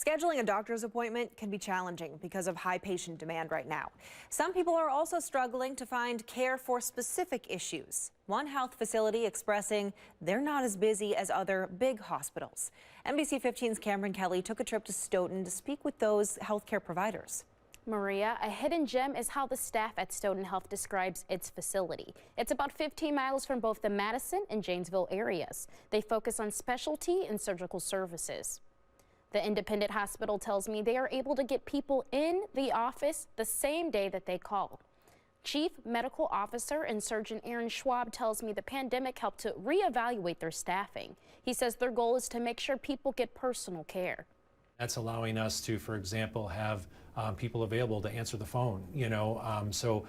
Scheduling a doctor's appointment can be challenging because of high patient demand right now. Some people are also struggling to find care for specific issues. One health facility expressing they're not as busy as other big hospitals. NBC 15's Cameron Kelly took a trip to Stoughton to speak with those healthcare providers. Maria, a hidden gem is how the staff at Stoughton Health describes its facility. It's about 15 miles from both the Madison and Janesville areas. They focus on specialty and surgical services. The independent hospital tells me they are able to get people in the office the same day that they call. Chief Medical Officer and Surgeon Aaron Schwab tells me the pandemic helped to reevaluate their staffing. He says their goal is to make sure people get personal care. That's allowing us to, for example, have people available to answer the phone, so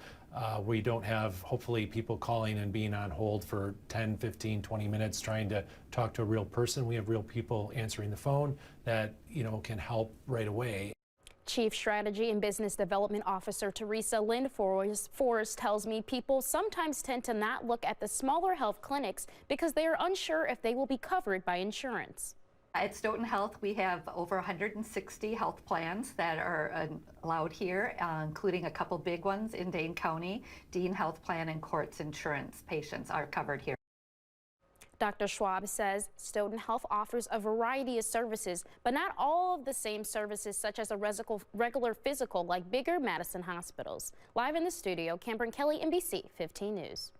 we don't have, hopefully, people calling and being on hold for 10, 15, 20 minutes trying to talk to a real person. We have real people answering the phone that, can help right away. Chief Strategy and Business Development Officer Teresa Lynn Forrest tells me people sometimes tend to not look at the smaller health clinics because they are unsure if they will be covered by insurance. At Stoughton Health, we have over 160 health plans that are allowed here, including a couple big ones in Dane County. Dean Health Plan and Quartz Insurance patients are covered here. Dr. Schwab says Stoughton Health offers a variety of services, but not all of the same services such as a regular physical like bigger Madison hospitals. Live in the studio, Cameron Kelly, NBC 15 News.